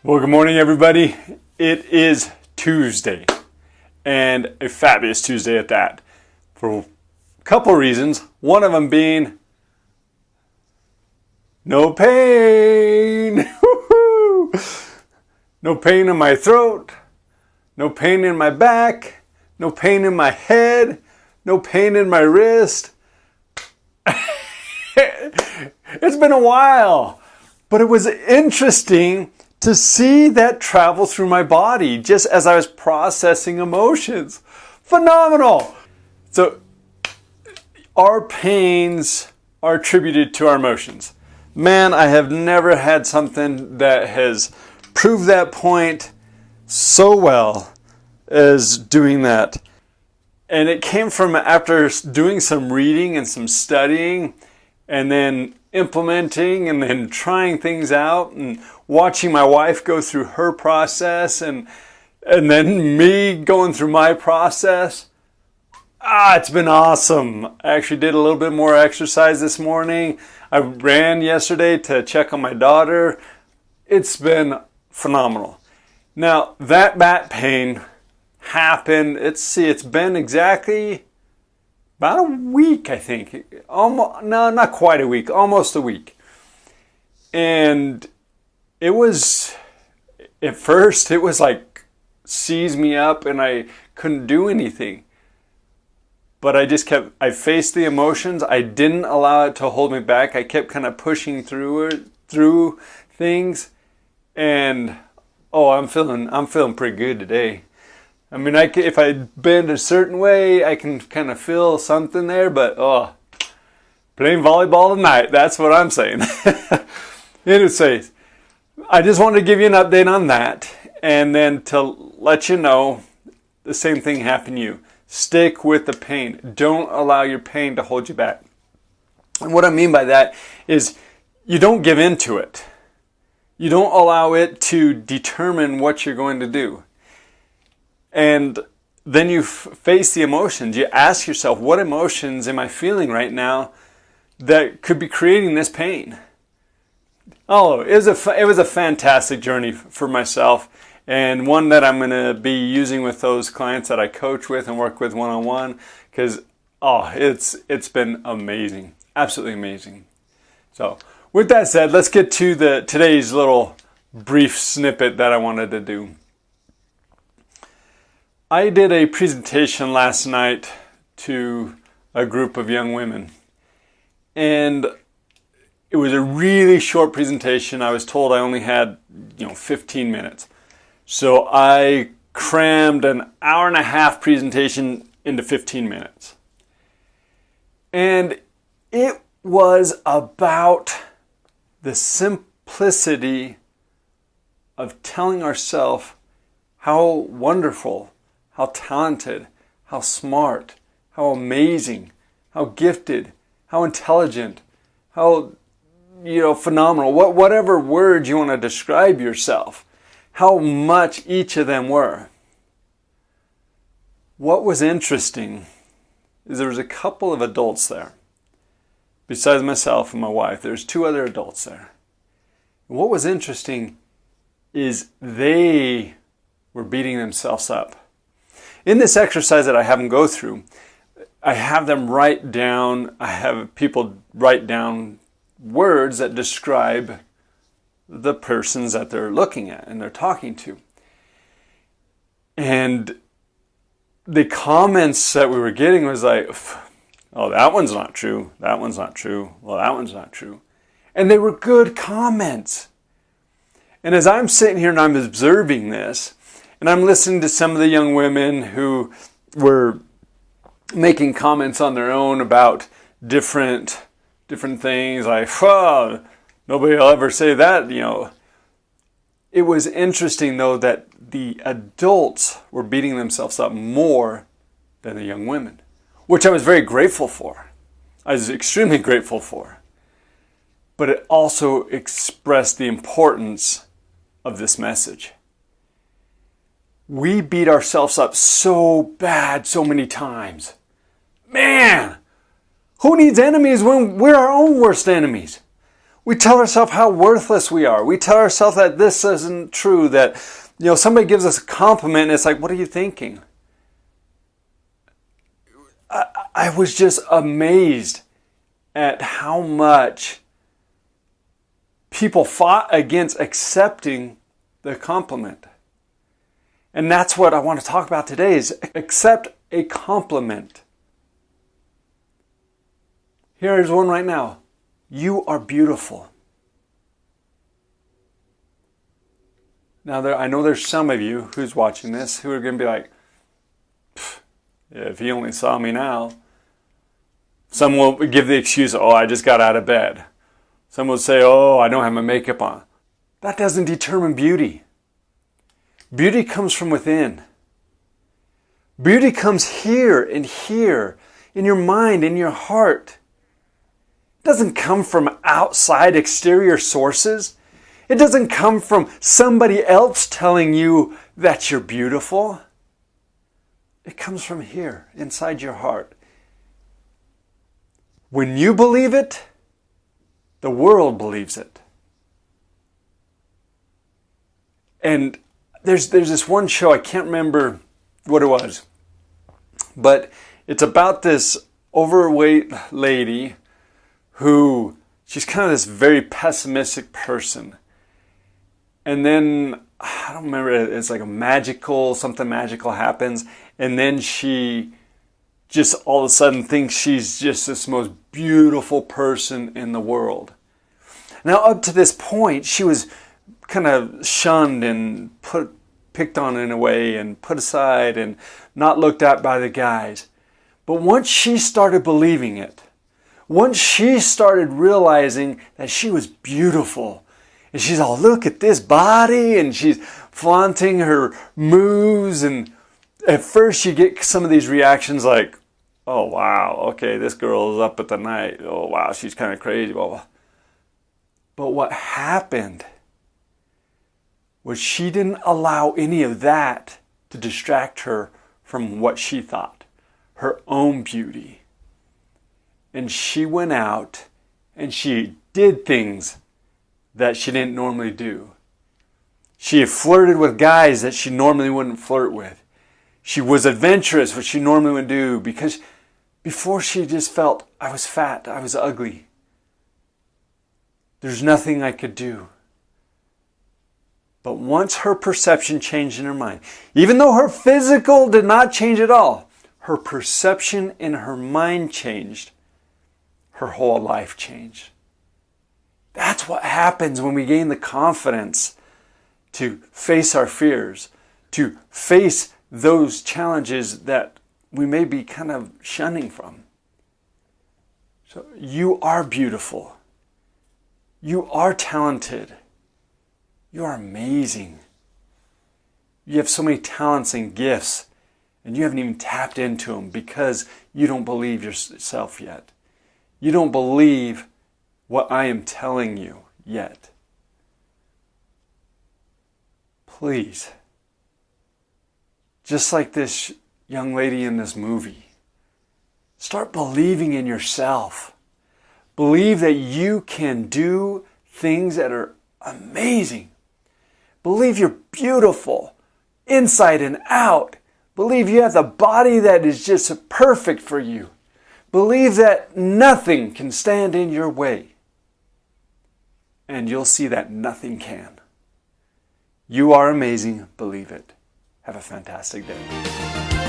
Well, good morning, everybody. It is Tuesday, and a fabulous Tuesday at that, for a couple reasons. One of them being no pain. No pain in my throat, no pain in my back, no pain in my head, no pain in my wrist. It's been a while, but it was interesting to see that travel through my body just as I was processing emotions. Phenomenal! So, our pains are attributed to our emotions. Man, I have never had something that has proved that point so well as doing that. And it came from after doing some reading and some studying, and then implementing and then trying things out and watching my wife go through her process and then me going through my process. It's been awesome. I actually did a little bit more exercise this morning. I ran yesterday to check on my daughter. It's been phenomenal. Now, that back pain happened, it's been exactly about a week, I think. Almost, no, not quite a week, almost a week. And it was, at first, it was like seized me up and I couldn't do anything. But I faced the emotions. I didn't allow it to hold me back. I kept kind of pushing through things. And, I'm feeling pretty good today. I mean, if I bend a certain way, I can kind of feel something there, but playing volleyball tonight, that's what I'm saying. Anyway, I just wanted to give you an update on that, and then to let you know the same thing happened to you. Stick with the pain. Don't allow your pain to hold you back. And what I mean by that is you don't give in to it. You don't allow it to determine what you're going to do. And then you face the emotions. You ask yourself, what emotions am I feeling right now that could be creating this pain? It was a fantastic journey for myself, and one that I'm going to be using with those clients that I coach with and work with one-on-one, because it's been amazing, absolutely amazing. So with that said, let's get to today's little brief snippet that I wanted to do. I did a presentation last night to a group of young women, and it was a really short presentation. I was told I only had 15 minutes. So I crammed an hour and a half presentation into 15 minutes. And it was about the simplicity of telling ourselves how wonderful, how talented, how smart, how amazing, how gifted, how intelligent, how phenomenal, whatever word you want to describe yourself, how much each of them were. What was interesting is there was a couple of adults there. Besides myself and my wife, there's two other adults there. And what was interesting is they were beating themselves up. In this exercise that I have them go through, I have them write down, I have people write down words that describe the persons that they're looking at and they're talking to. And the comments that we were getting was like, that one's not true, that one's not true, well, that one's not true. And they were good comments. And as I'm sitting here and I'm observing this, and I'm listening to some of the young women who were making comments on their own about different things, like, nobody will ever say that, It was interesting, though, that the adults were beating themselves up more than the young women, which I was very grateful for. I was extremely grateful for. But it also expressed the importance of this message. We beat ourselves up so bad so many times. Man, who needs enemies when we're our own worst enemies? We tell ourselves how worthless we are. We tell ourselves that this isn't true, that somebody gives us a compliment and it's like, what are you thinking? I was just amazed at how much people fought against accepting the compliment. And that's what I want to talk about today, is accept a compliment. Here's one right now. You are beautiful. Now, I know there's some of you who's watching this who are going to be like, if he only saw me now. Some will give the excuse, oh, I just got out of bed. Some will say, oh, I don't have my makeup on. That doesn't determine beauty. Beauty comes from within. Beauty comes here, in your mind, in your heart. It doesn't come from outside exterior sources. It doesn't come from somebody else telling you that you're beautiful. It comes from here, inside your heart. When you believe it, the world believes it. And there's this one show, I can't remember what it was, but it's about this overweight lady who, she's kind of this very pessimistic person. And then, I don't remember, it's like something magical happens. And then she just all of a sudden thinks she's just this most beautiful person in the world. Now, up to this point, she was kind of shunned and picked on in a way and put aside and not looked at by the guys. But once she started believing it, once she started realizing that she was beautiful, and she's all, look at this body, and she's flaunting her moves, and at first you get some of these reactions like, oh wow, okay, this girl is up at the night. Oh wow, she's kind of crazy. But what happened was she didn't allow any of that to distract her from what she thought, her own beauty. And she went out and she did things that she didn't normally do. She flirted with guys that she normally wouldn't flirt with. She was adventurous, which she normally wouldn't do, because before she just felt, I was fat, I was ugly. There's nothing I could do. But once her perception changed in her mind, even though her physical did not change at all, her perception in her mind changed. Her whole life changed. That's what happens when we gain the confidence to face our fears, to face those challenges that we may be kind of shunning from. So you are beautiful. You are talented. You are amazing. You have so many talents and gifts, and you haven't even tapped into them because you don't believe yourself yet. You don't believe what I am telling you yet. Please, just like this young lady in this movie, start believing in yourself. Believe that you can do things that are amazing. Believe you're beautiful, inside and out. Believe you have the body that is just perfect for you. Believe that nothing can stand in your way. And you'll see that nothing can. You are amazing. Believe it. Have a fantastic day.